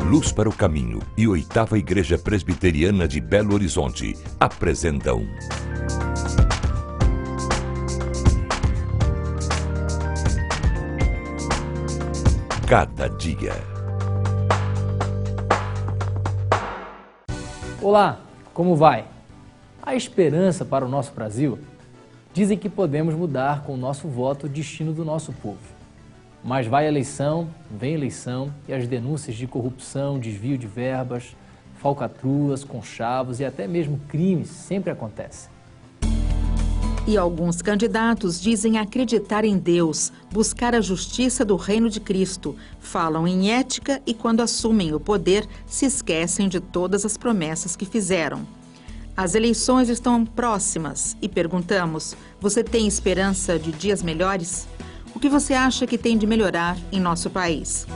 Luz para o Caminho e 8ª Igreja Presbiteriana de Belo Horizonte apresentam Cada Dia. Olá, como vai? Há esperança para o nosso Brasil? Dizem que podemos mudar com o nosso voto o destino do nosso povo. Mas vai eleição, vem eleição e as denúncias de corrupção, desvio de verbas, falcatruas, conchavos e até mesmo crimes sempre acontecem. E alguns candidatos dizem acreditar em Deus, buscar a justiça do reino de Cristo, falam em ética e quando assumem o poder se esquecem de todas as promessas que fizeram. As eleições estão próximas e perguntamos, você tem esperança de dias melhores? O que você acha que tem de melhorar em nosso país?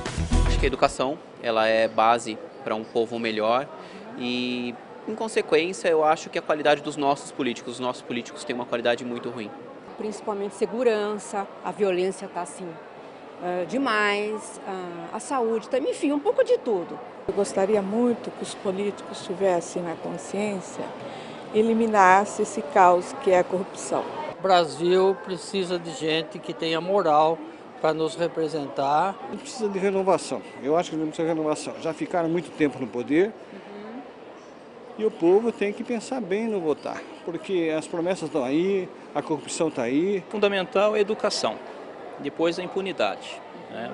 Acho que a educação, ela é base para um povo melhor e, em consequência, eu acho que a qualidade dos nossos políticos, os nossos políticos têm uma qualidade muito ruim. Principalmente segurança, a violência está assim demais, a saúde também, enfim, um pouco de tudo. Eu gostaria muito que os políticos tivessem na consciência, eliminasse esse caos que é a corrupção. O Brasil precisa de gente que tenha moral para nos representar. Não precisa de renovação, eu acho que não precisa de renovação. Já ficaram muito tempo no poder e o povo tem que pensar bem no votar, porque as promessas estão aí, a corrupção está aí. Fundamental é a educação, depois a impunidade.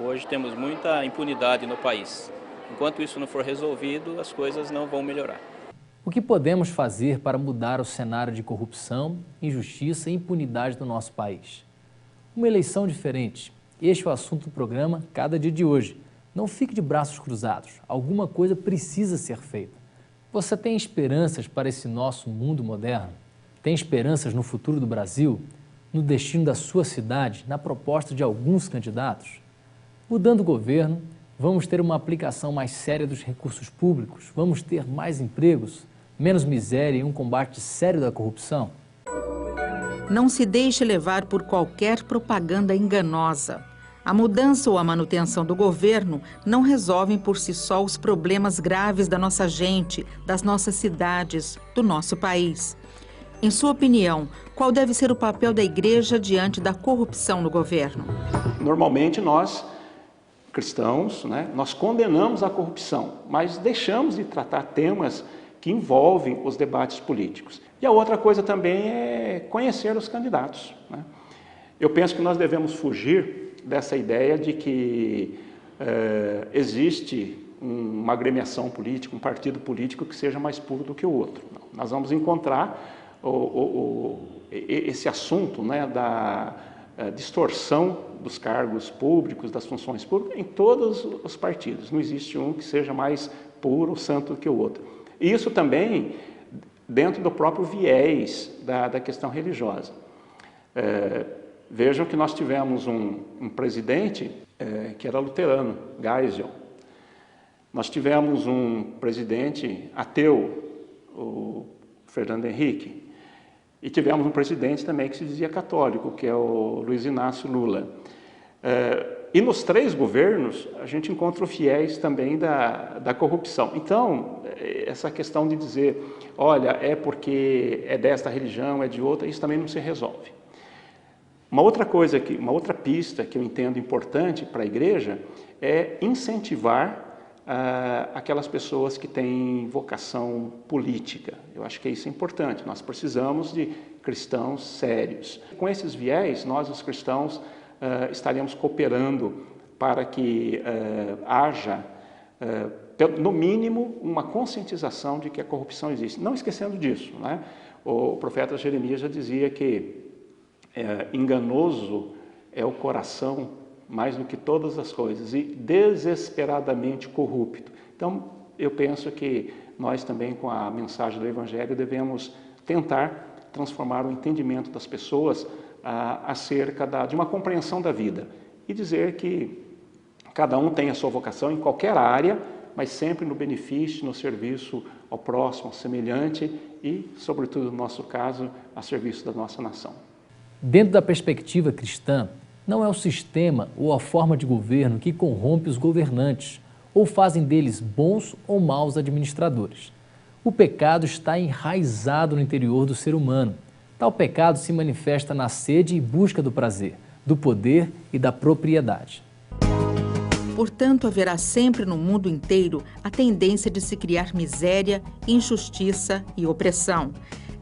Hoje temos muita impunidade no país. Enquanto isso não for resolvido, as coisas não vão melhorar. O que podemos fazer para mudar o cenário de corrupção, injustiça e impunidade do nosso país? Uma eleição diferente. Este é o assunto do programa Cada Dia de hoje. Não fique de braços cruzados. Alguma coisa precisa ser feita. Você tem esperanças para esse nosso mundo moderno? Tem esperanças no futuro do Brasil? No destino da sua cidade? Na proposta de alguns candidatos? Mudando o governo, vamos ter uma aplicação mais séria dos recursos públicos? Vamos ter mais empregos? Menos miséria e um combate sério da corrupção? Não se deixe levar por qualquer propaganda enganosa. A mudança ou a manutenção do governo não resolvem por si só os problemas graves da nossa gente, das nossas cidades, do nosso país. Em sua opinião, qual deve ser o papel da igreja diante da corrupção no governo? Normalmente nós, cristãos, nós condenamos a corrupção, mas deixamos de tratar temas que envolvem os debates políticos. E a outra coisa também é conhecer os candidatos. Eu penso que nós devemos fugir dessa ideia de que existe uma agremiação política, um partido político que seja mais puro do que o outro. Não. Nós vamos encontrar esse assunto da distorção dos cargos públicos, das funções públicas, em todos os partidos. Não existe um que seja mais puro, santo do que o outro. E isso também dentro do próprio viés da questão religiosa. Vejam que nós tivemos um presidente que era luterano, Geisel. Nós tivemos um presidente ateu, o Fernando Henrique. E tivemos um presidente também que se dizia católico, que é o Luiz Inácio Lula. E nos 3 governos, a gente encontra o viés também da corrupção. Então, essa questão de dizer, olha, é porque é desta religião, é de outra, isso também não se resolve. Uma outra coisa, uma outra pista que eu entendo importante para a igreja é incentivar aquelas pessoas que têm vocação política. Eu acho que isso é importante. Nós precisamos de cristãos sérios. Com esses viés, nós, os cristãos, estaremos cooperando para que haja, no mínimo, uma conscientização de que a corrupção existe. Não esquecendo disso, O profeta Jeremias já dizia que enganoso é o coração mais do que todas as coisas e desesperadamente corrupto. Então, eu penso que nós também, com a mensagem do Evangelho, devemos tentar transformar o entendimento das pessoas acerca de uma compreensão da vida e dizer que cada um tem a sua vocação em qualquer área, mas sempre no benefício, no serviço ao próximo, ao semelhante e, sobretudo no nosso caso, a serviço da nossa nação. Dentro da perspectiva cristã, não é o sistema ou a forma de governo que corrompe os governantes ou fazem deles bons ou maus administradores. O pecado está enraizado no interior do ser humano. Tal pecado se manifesta na sede e busca do prazer, do poder e da propriedade. Portanto, haverá sempre no mundo inteiro a tendência de se criar miséria, injustiça e opressão.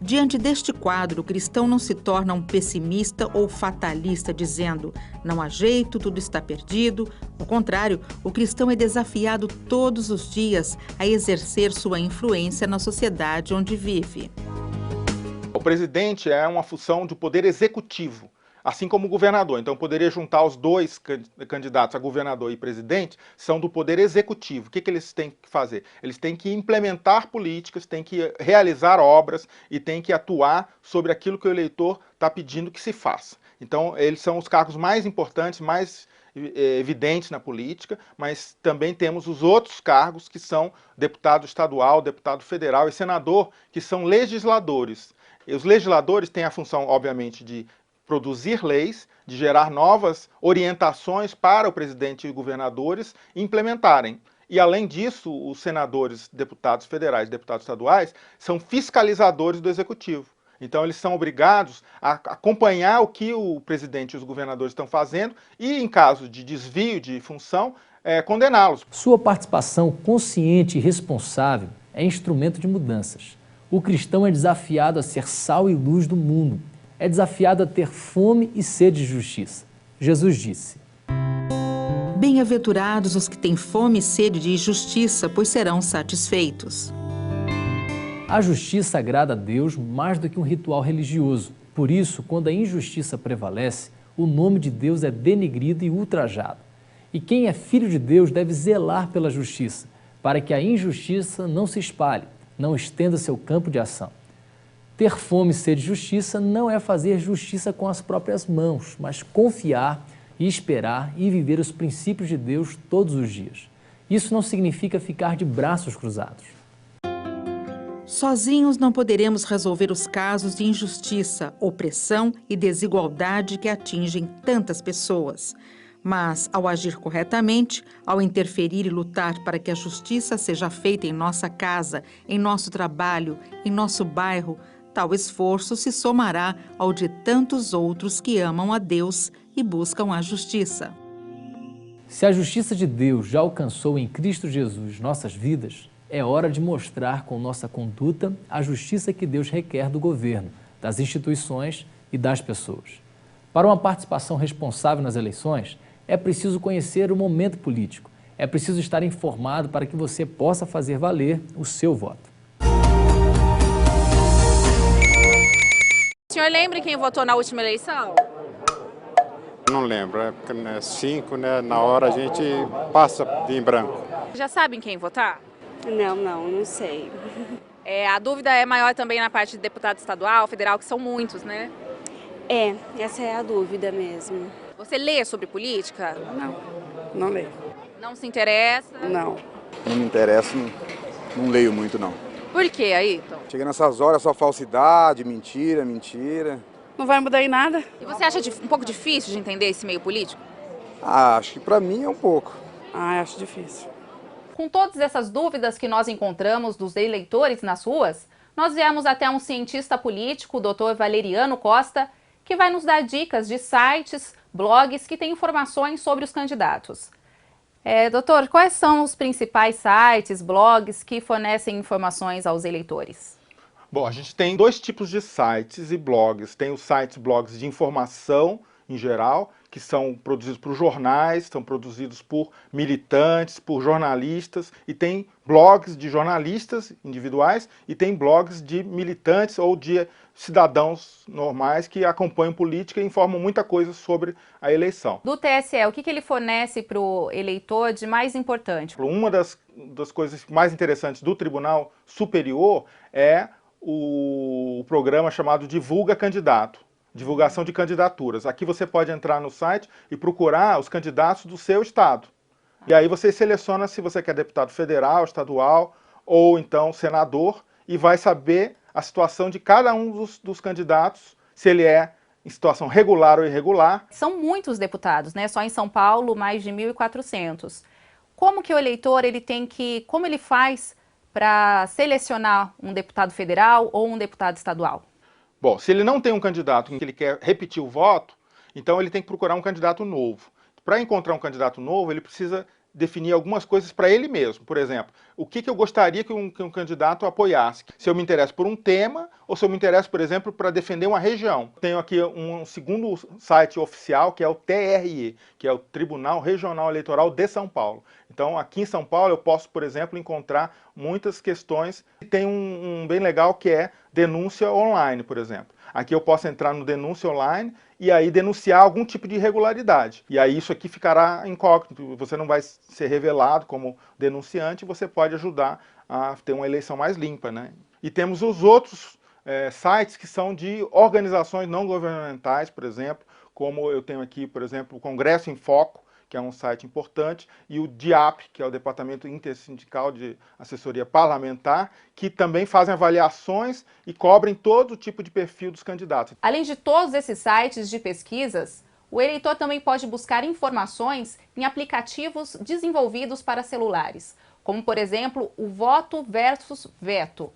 Diante deste quadro, o cristão não se torna um pessimista ou fatalista, dizendo não há jeito, tudo está perdido. Ao contrário, o cristão é desafiado todos os dias a exercer sua influência na sociedade onde vive. O presidente é uma função do poder executivo, assim como o governador. Então, poderia juntar os dois candidatos a governador e presidente, são do poder executivo. O que eles têm que fazer? Eles têm que implementar políticas, têm que realizar obras e têm que atuar sobre aquilo que o eleitor está pedindo que se faça. Então, eles são os cargos mais importantes, mais evidentes na política, mas também temos os outros cargos que são deputado estadual, deputado federal e senador, que são legisladores. E os legisladores têm a função, obviamente, de produzir leis, de gerar novas orientações para o presidente e governadores implementarem. E, além disso, os senadores, deputados federais e deputados estaduais são fiscalizadores do executivo. Então, eles são obrigados a acompanhar o que o presidente e os governadores estão fazendo e, em caso de desvio de função, condená-los. Sua participação consciente e responsável é instrumento de mudanças. O cristão é desafiado a ser sal e luz do mundo. É desafiado a ter fome e sede de justiça. Jesus disse: bem-aventurados os que têm fome e sede de justiça, pois serão satisfeitos. A justiça agrada a Deus mais do que um ritual religioso. Por isso, quando a injustiça prevalece, o nome de Deus é denegrido e ultrajado. E quem é filho de Deus deve zelar pela justiça, para que a injustiça não se espalhe, não estenda seu campo de ação. Ter fome e sede de justiça não é fazer justiça com as próprias mãos, mas confiar e esperar e viver os princípios de Deus todos os dias. Isso não significa ficar de braços cruzados. Sozinhos não poderemos resolver os casos de injustiça, opressão e desigualdade que atingem tantas pessoas. Mas, ao agir corretamente, ao interferir e lutar para que a justiça seja feita em nossa casa, em nosso trabalho, em nosso bairro, tal esforço se somará ao de tantos outros que amam a Deus e buscam a justiça. Se a justiça de Deus já alcançou em Cristo Jesus nossas vidas, é hora de mostrar com nossa conduta a justiça que Deus requer do governo, das instituições e das pessoas. Para uma participação responsável nas eleições, é preciso conhecer o momento político. É preciso estar informado para que você possa fazer valer o seu voto. O senhor lembra quem votou na última eleição? Não lembro, é porque 5, né? Na hora a gente passa em branco. Já sabem quem votar? Não sei. A dúvida é maior também na parte de deputado estadual, federal, que são muitos, né? Essa é a dúvida mesmo. Você lê sobre política? Não leio. Não se interessa? Não. Não me interessa, não leio muito não. Por que, Ayrton? Chega nessas horas, só falsidade, mentira. Não vai mudar em nada. E você acha um pouco difícil de entender esse meio político? Acho que pra mim é um pouco. Acho difícil. Com todas essas dúvidas que nós encontramos dos eleitores nas ruas, nós viemos até um cientista político, o Dr. Valeriano Costa, que vai nos dar dicas de sites, blogs que têm informações sobre os candidatos. Doutor, quais são os principais sites, blogs que fornecem informações aos eleitores? Bom, a gente tem dois tipos de sites e blogs. Tem os sites, blogs de informação em geral, que são produzidos por jornais, são produzidos por militantes, por jornalistas, e tem blogs de jornalistas individuais e tem blogs de militantes ou de cidadãos normais que acompanham política e informam muita coisa sobre a eleição. Do TSE, o que ele fornece para o eleitor de mais importante? Uma das coisas mais interessantes do Tribunal Superior é o programa chamado Divulga Candidato. Divulgação de candidaturas. Aqui você pode entrar no site e procurar os candidatos do seu estado. E aí você seleciona se você quer deputado federal, estadual ou então senador e vai saber a situação de cada um dos candidatos, se ele é em situação regular ou irregular. São muitos deputados, né? Só em São Paulo, mais de 1.400. como que o eleitor como ele faz para selecionar um deputado federal ou um deputado estadual? Bom, se ele não tem um candidato em que ele quer repetir o voto, então ele tem que procurar um candidato novo. Para encontrar um candidato novo, ele precisa definir algumas coisas para ele mesmo. Por exemplo, o que eu gostaria que um candidato apoiasse? Se eu me interesso por um tema ou se eu me interesso, por exemplo, para defender uma região. Tenho aqui um segundo site oficial, que é o TRE, que é o Tribunal Regional Eleitoral de São Paulo. Então, aqui em São Paulo, eu posso, por exemplo, encontrar muitas questões. Tem um bem legal que é denúncia online, por exemplo. Aqui eu posso entrar no denúncia online e aí denunciar algum tipo de irregularidade. E aí isso aqui ficará incógnito, você não vai ser revelado como denunciante, você pode ajudar a ter uma eleição mais limpa, né? E temos os outros sites que são de organizações não governamentais, por exemplo, como eu tenho aqui, por exemplo, o Congresso em Foco, que é um site importante, e o DIAP, que é o Departamento Intersindical de Assessoria Parlamentar, que também fazem avaliações e cobrem todo tipo de perfil dos candidatos. Além de todos esses sites de pesquisas, o eleitor também pode buscar informações em aplicativos desenvolvidos para celulares, como, por exemplo, o Voto versus Veto.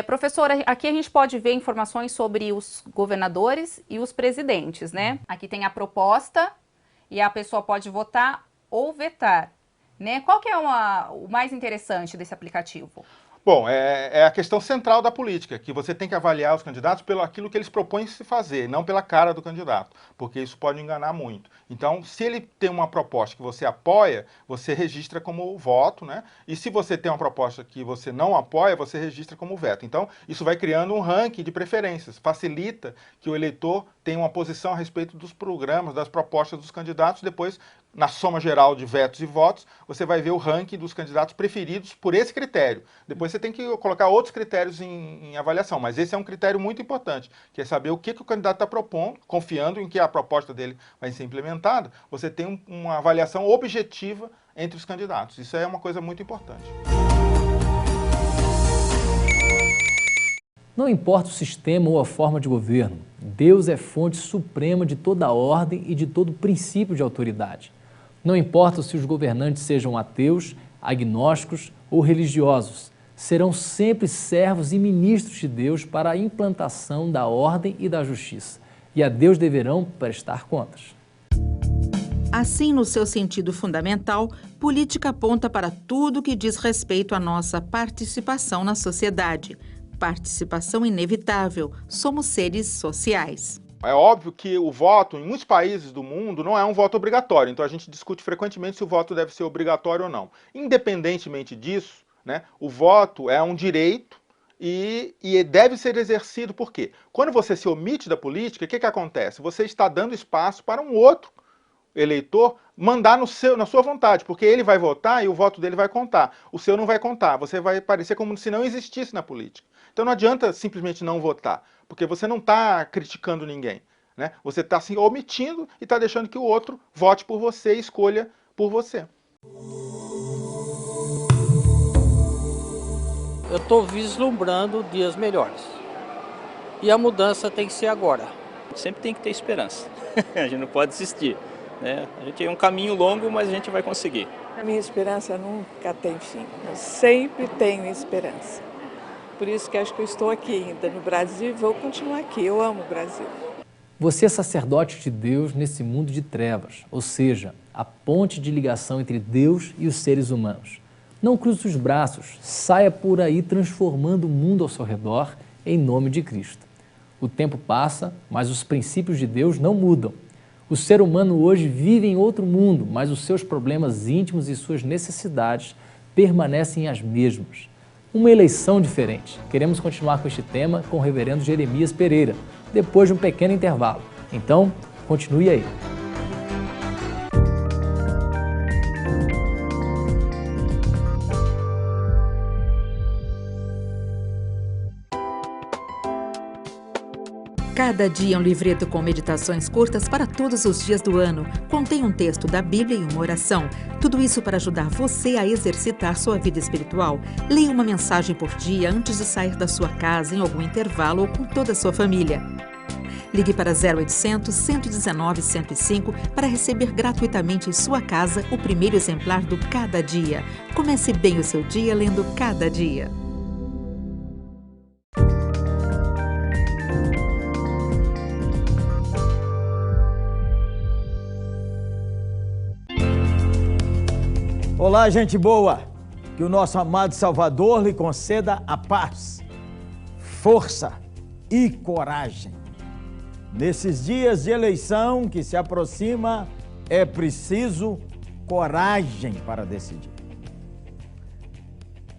Professora, aqui a gente pode ver informações sobre os governadores e os presidentes, né? Aqui tem a proposta, e a pessoa pode votar ou vetar, né? Qual que é o mais interessante desse aplicativo? Bom, é a questão central da política, que você tem que avaliar os candidatos pelo aquilo que eles propõem se fazer, não pela cara do candidato, porque isso pode enganar muito. Então, se ele tem uma proposta que você apoia, você registra como voto, né? E se você tem uma proposta que você não apoia, você registra como veto. Então, isso vai criando um ranking de preferências, facilita que o eleitor tenha uma posição a respeito dos programas, das propostas dos candidatos. Depois, na soma geral de vetos e votos, você vai ver o ranking dos candidatos preferidos por esse critério. Depois você tem que colocar outros critérios em avaliação, mas esse é um critério muito importante, que é saber o que o candidato está propondo, confiando em que a proposta dele vai ser implementada, você tem uma avaliação objetiva entre os candidatos. Isso é uma coisa muito importante. Não importa o sistema ou a forma de governo, Deus é fonte suprema de toda a ordem e de todo princípio de autoridade. Não importa se os governantes sejam ateus, agnósticos ou religiosos, serão sempre servos e ministros de Deus para a implantação da ordem e da justiça, e a Deus deverão prestar contas. Assim, no seu sentido fundamental, política aponta para tudo que diz respeito à nossa participação na sociedade. Participação inevitável, somos seres sociais. É óbvio que o voto, em muitos países do mundo, não é um voto obrigatório. Então a gente discute frequentemente se o voto deve ser obrigatório ou não. Independentemente disso, né, o voto é um direito e deve ser exercido. Por quê? Quando você se omite da política, o que acontece? Você está dando espaço para um outro eleitor mandar na sua vontade, porque ele vai votar e o voto dele vai contar. O seu não vai contar. Você vai parecer como se não existisse na política. Então não adianta simplesmente não votar, porque você não está criticando ninguém, né? Você está se omitindo e está deixando que o outro vote por você e escolha por você. Eu estou vislumbrando dias melhores. E a mudança tem que ser agora. Sempre tem que ter esperança. A gente não pode desistir, né? A gente tem um caminho longo, mas a gente vai conseguir. A minha esperança nunca tem fim. Eu sempre tenho esperança. Por isso que acho que eu estou aqui ainda no Brasil e vou continuar aqui. Eu amo o Brasil. Você é sacerdote de Deus nesse mundo de trevas, ou seja, a ponte de ligação entre Deus e os seres humanos. Não cruze os braços, saia por aí transformando o mundo ao seu redor em nome de Cristo. O tempo passa, mas os princípios de Deus não mudam. O ser humano hoje vive em outro mundo, mas os seus problemas íntimos e suas necessidades permanecem as mesmas. Uma eleição diferente. Queremos continuar com este tema com o reverendo Jeremias Pereira, depois de um pequeno intervalo. Então, continue aí. Cada dia é um livreto com meditações curtas para todos os dias do ano. Contém um texto da Bíblia e uma oração. Tudo isso para ajudar você a exercitar sua vida espiritual. Leia uma mensagem por dia antes de sair da sua casa, em algum intervalo ou com toda a sua família. Ligue para 0800 119 105 para receber gratuitamente em sua casa o primeiro exemplar do Cada Dia. Comece bem o seu dia lendo Cada Dia. Olá, gente boa! Que o nosso amado Salvador lhe conceda a paz, força e coragem. Nesses dias de eleição que se aproxima, é preciso coragem para decidir.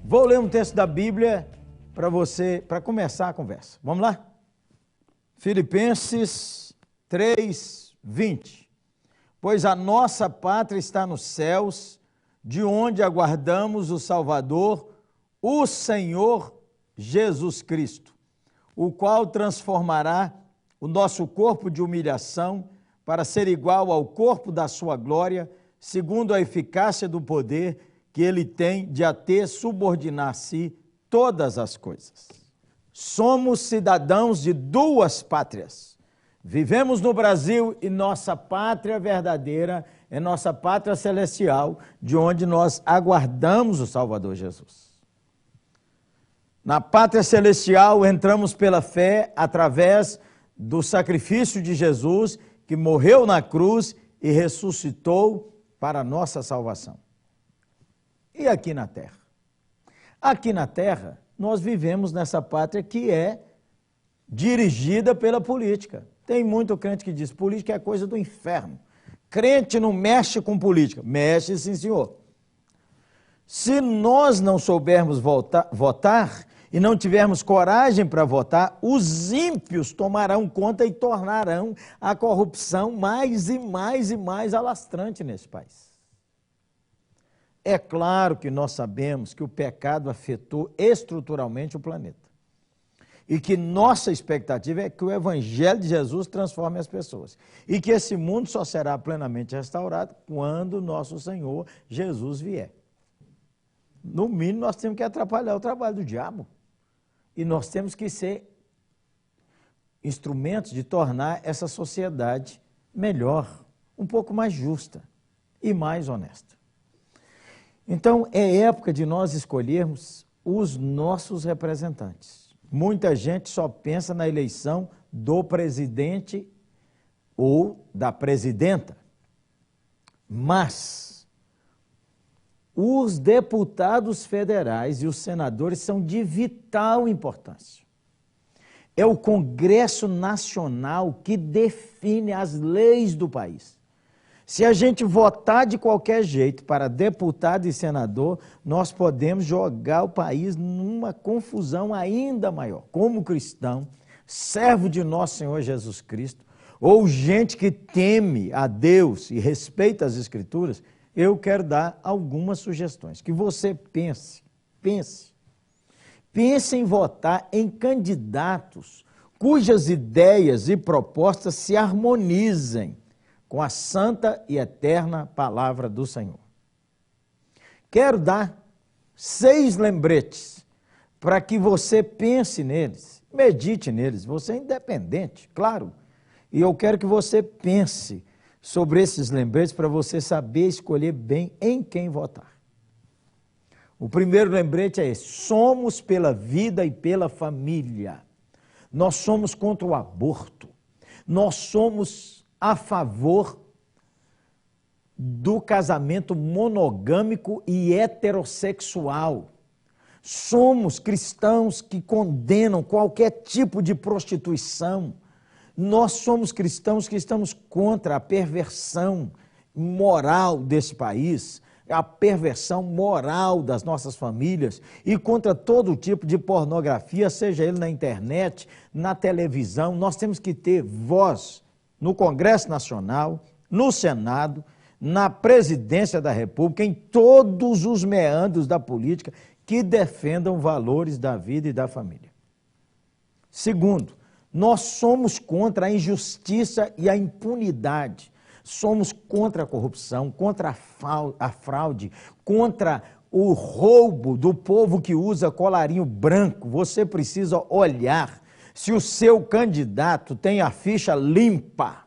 Vou ler um texto da Bíblia para começar a conversa. Vamos lá? Filipenses 3:20. Pois a nossa pátria está nos céus, de onde aguardamos o Salvador, o Senhor Jesus Cristo, o qual transformará o nosso corpo de humilhação para ser igual ao corpo da sua glória, segundo a eficácia do poder que ele tem de até subordinar a si todas as coisas. Somos cidadãos de duas pátrias. Vivemos no Brasil e nossa pátria verdadeira é nossa pátria celestial, de onde nós aguardamos o Salvador Jesus. Na pátria celestial entramos pela fé através do sacrifício de Jesus, que morreu na cruz e ressuscitou para a nossa salvação. E aqui na terra? Aqui na terra, nós vivemos nessa pátria que é dirigida pela política. Tem muito crente que diz, política é coisa do inferno. Crente não mexe com política. Mexe, sim, senhor. Se nós não soubermos votar e não tivermos coragem para votar, os ímpios tomarão conta e tornarão a corrupção mais e mais e mais alastrante nesse país. É claro que nós sabemos que o pecado afetou estruturalmente o planeta. E que nossa expectativa é que o Evangelho de Jesus transforme as pessoas. E que esse mundo só será plenamente restaurado quando nosso Senhor Jesus vier. No mínimo, nós temos que atrapalhar o trabalho do diabo. E nós temos que ser instrumentos de tornar essa sociedade melhor, um pouco mais justa e mais honesta. Então, é época de nós escolhermos os nossos representantes. Muita gente só pensa na eleição do presidente ou da presidenta, mas os deputados federais e os senadores são de vital importância. É o Congresso Nacional que define as leis do país. Se a gente votar de qualquer jeito para deputado e senador, nós podemos jogar o país numa confusão ainda maior. Como cristão, servo de nosso Senhor Jesus Cristo, ou gente que teme a Deus e respeita as Escrituras, eu quero dar algumas sugestões. Que você pense em votar em candidatos cujas ideias e propostas se harmonizem com a santa e eterna palavra do Senhor. Quero dar 6 lembretes para que você pense neles, medite neles. Você é independente, claro. E eu quero que você pense sobre esses lembretes para você saber escolher bem em quem votar. O primeiro lembrete é esse: somos pela vida e pela família. Nós somos contra o aborto. Nós somos a favor do casamento monogâmico e heterossexual. Somos cristãos que condenam qualquer tipo de prostituição. Nós somos cristãos que estamos contra a perversão moral desse país, a perversão moral das nossas famílias e contra todo tipo de pornografia, seja ele na internet, na televisão. Nós temos que ter voz no Congresso Nacional, no Senado, na Presidência da República, em todos os meandros da política que defendam valores da vida e da família. Segundo, nós somos contra a injustiça e a impunidade. Somos contra a corrupção, contra a fraude, contra o roubo do povo que usa colarinho branco. Você precisa olhar. se o seu candidato tem a ficha limpa,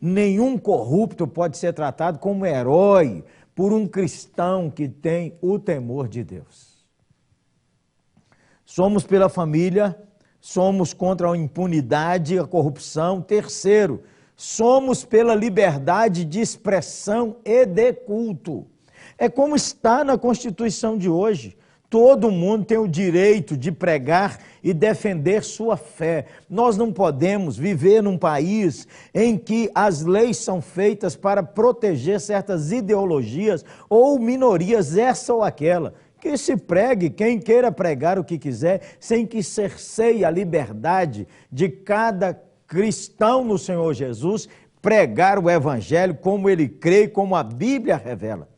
nenhum corrupto pode ser tratado como herói por um cristão que tem o temor de Deus. Somos pela família, somos contra a impunidade e a corrupção. Terceiro, somos pela liberdade de expressão e de culto. É como está na Constituição de hoje. Todo mundo tem o direito de pregar e defender sua fé. Nós não podemos viver num país em que as leis são feitas para proteger certas ideologias ou minorias, essa ou aquela. Que se pregue quem queira pregar o que quiser, sem que cerceie a liberdade de cada cristão no Senhor Jesus pregar o evangelho como ele crê e como a Bíblia revela.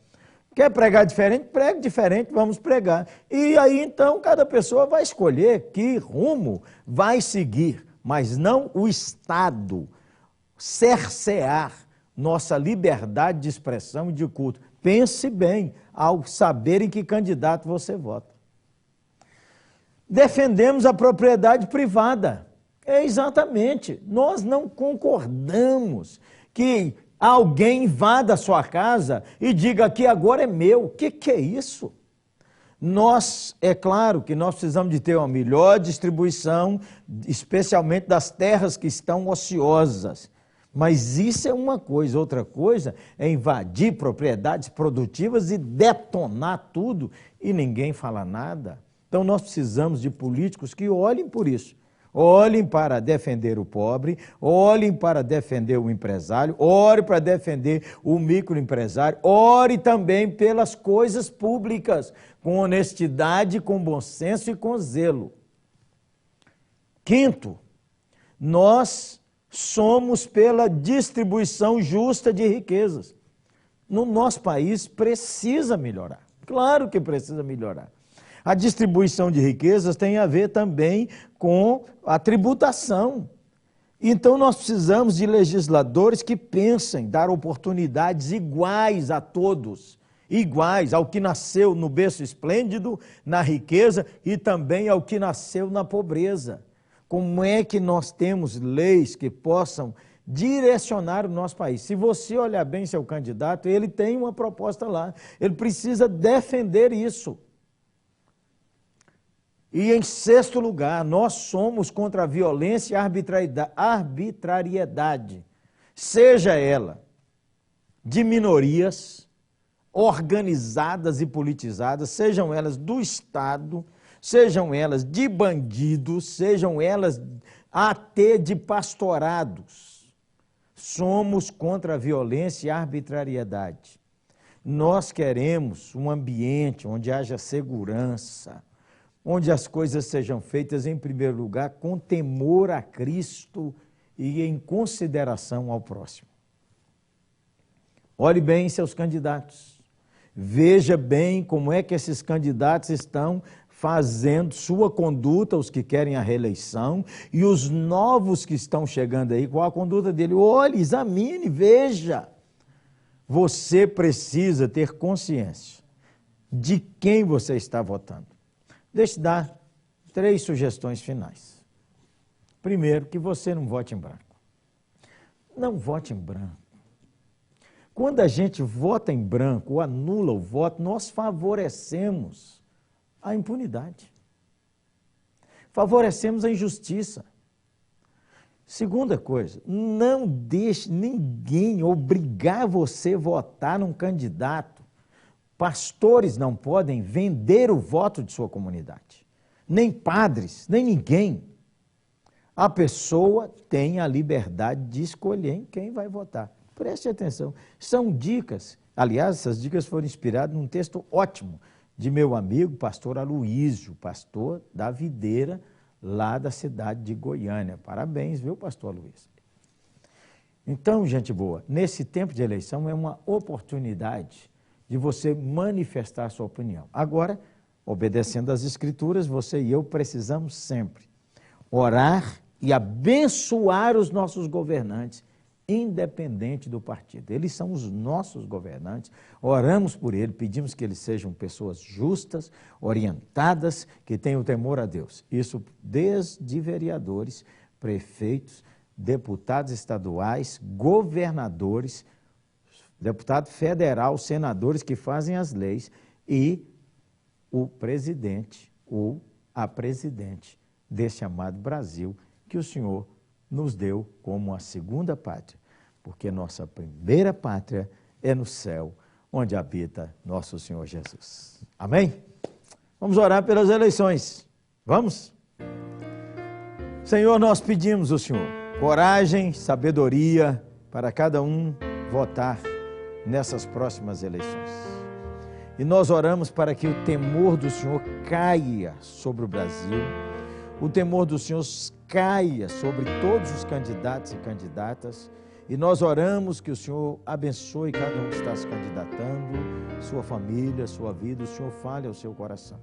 Quer pregar diferente? Pregue diferente, vamos pregar. E aí então cada pessoa vai escolher que rumo vai seguir, mas não o Estado cercear nossa liberdade de expressão e de culto. Pense bem ao saber em que candidato você vota. Defendemos a propriedade privada. Exatamente. Nós não concordamos que alguém invada a sua casa e diga que agora é meu. O que é isso? É claro que nós precisamos de ter uma melhor distribuição, especialmente das terras que estão ociosas. Mas isso é uma coisa. Outra coisa é invadir propriedades produtivas e detonar tudo e ninguém fala nada. Então nós precisamos de políticos que olhem por isso. Olhem para defender o pobre, olhem para defender o empresário, olhem para defender o microempresário, ore também pelas coisas públicas, com honestidade, com bom senso e com zelo. Quinto, nós somos pela distribuição justa de riquezas. No nosso país precisa melhorar, claro que precisa melhorar. A distribuição de riquezas tem a ver também com a tributação. Então nós precisamos de legisladores que pensem dar oportunidades iguais a todos, iguais ao que nasceu no berço esplêndido, na riqueza e também ao que nasceu na pobreza. Como é que nós temos leis que possam direcionar o nosso país? Se você olhar bem seu candidato, ele tem uma proposta lá, ele precisa defender isso. E em sexto lugar, nós somos contra a violência e arbitrariedade, seja ela de minorias organizadas e politizadas, sejam elas do Estado, sejam elas de bandidos, sejam elas até de pastorados. Somos contra a violência e a arbitrariedade. Nós queremos um ambiente onde haja segurança, onde as coisas sejam feitas, em primeiro lugar, com temor a Cristo e em consideração ao próximo. Olhe bem seus candidatos. Veja bem como é que esses candidatos estão fazendo sua conduta, os que querem a reeleição, e os novos que estão chegando aí, qual a conduta dele? Olhe, examine, veja. Você precisa ter consciência de quem você está votando. Deixa eu dar 3 sugestões finais. Primeiro, que você não vote em branco. Não vote em branco. Quando a gente vota em branco ou anula o voto, nós favorecemos a impunidade. Favorecemos a injustiça. Segunda coisa, não deixe ninguém obrigar você a votar num candidato. Pastores não podem vender o voto de sua comunidade, nem padres, nem ninguém. A pessoa tem a liberdade de escolher em quem vai votar. Preste atenção, são dicas. Aliás, essas dicas foram inspiradas num texto ótimo de meu amigo, pastor Aloísio, pastor da Videira, lá da cidade de Goiânia. Parabéns, viu, pastor Aloísio? Então, gente boa, nesse tempo de eleição é uma oportunidade de você manifestar sua opinião. Agora, obedecendo às Escrituras, você e eu precisamos sempre orar e abençoar os nossos governantes independente do partido. Eles são os nossos governantes, oramos por eles, pedimos que eles sejam pessoas justas, orientadas, que tenham temor a Deus. Isso desde vereadores, prefeitos, deputados estaduais, governadores, deputado federal, senadores que fazem as leis e o presidente ou a presidente deste amado Brasil, que o Senhor nos deu como a segunda pátria, porque nossa primeira pátria é no céu, onde habita nosso Senhor Jesus. Amém? Vamos orar pelas eleições. Vamos? Senhor, nós pedimos ao Senhor coragem, sabedoria para cada um votar nessas próximas eleições. E nós oramos para que o temor do Senhor caia sobre o Brasil, o temor do Senhor caia sobre todos os candidatos e candidatas, e nós oramos que o Senhor abençoe cada um que está se candidatando, sua família, sua vida, o Senhor fale ao seu coração.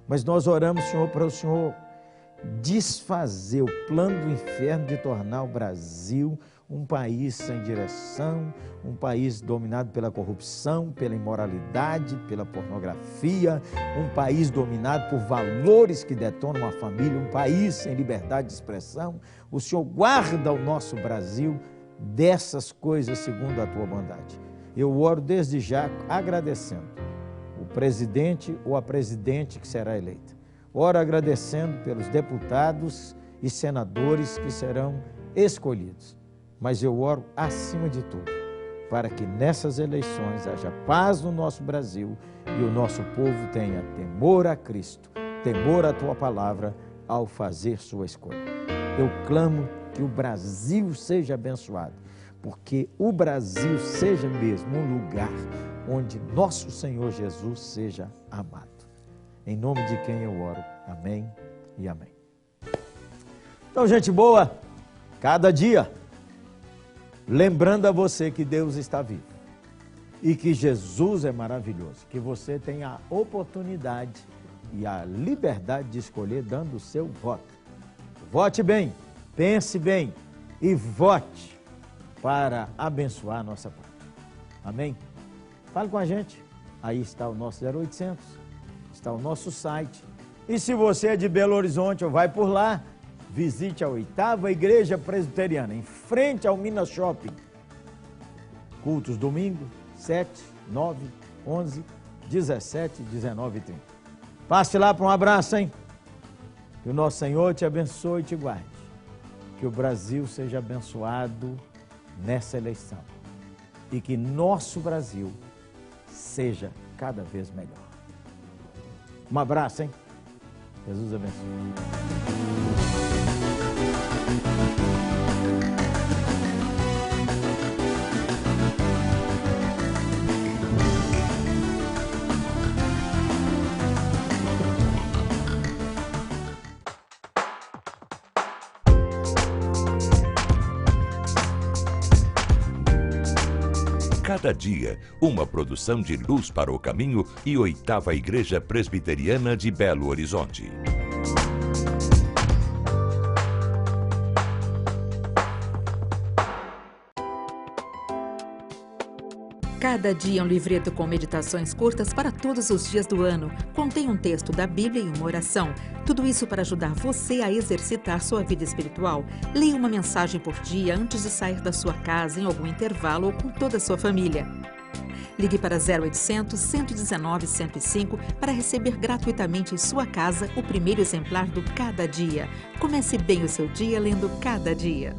Mas nós oramos, Senhor, para o Senhor desfazer o plano do inferno de tornar o Brasil um país sem direção, um país dominado pela corrupção, pela imoralidade, pela pornografia, um país dominado por valores que detonam a família, um país sem liberdade de expressão. O Senhor guarda o nosso Brasil dessas coisas segundo a tua bondade. Eu oro desde já agradecendo o presidente ou a presidente que será eleita. Oro agradecendo pelos deputados e senadores que serão escolhidos. Mas eu oro acima de tudo, para que nessas eleições haja paz no nosso Brasil e o nosso povo tenha temor a Cristo, temor à tua palavra ao fazer sua escolha. Eu clamo que o Brasil seja abençoado, porque o Brasil seja mesmo um lugar onde nosso Senhor Jesus seja amado. Em nome de quem eu oro. Amém e amém. Então, gente boa, cada dia, lembrando a você que Deus está vivo e que Jesus é maravilhoso, que você tem a oportunidade e a liberdade de escolher dando o seu voto. Vote bem, pense bem e vote para abençoar a nossa pátria. Amém? Fale com a gente. Aí está o nosso 0800, está o nosso site. E se você é de Belo Horizonte ou vai por lá, visite a 8ª Igreja Presbiteriana, em frente ao Minas Shopping. Cultos domingo, 7, 9, 11, 17, 19 e 30. Passe lá para um abraço, hein? Que o nosso Senhor te abençoe e te guarde. Que o Brasil seja abençoado nessa eleição. E que nosso Brasil seja cada vez melhor. Um abraço, hein? Jesus abençoe. Cada dia, uma produção de Luz para o Caminho e 8ª Igreja Presbiteriana de Belo Horizonte. Cada dia um livreto com meditações curtas para todos os dias do ano. Contém um texto da Bíblia e uma oração. Tudo isso para ajudar você a exercitar sua vida espiritual. Leia uma mensagem por dia antes de sair da sua casa, em algum intervalo ou com toda a sua família. Ligue para 0800 119 105 para receber gratuitamente em sua casa o primeiro exemplar do Cada Dia. Comece bem o seu dia lendo Cada Dia.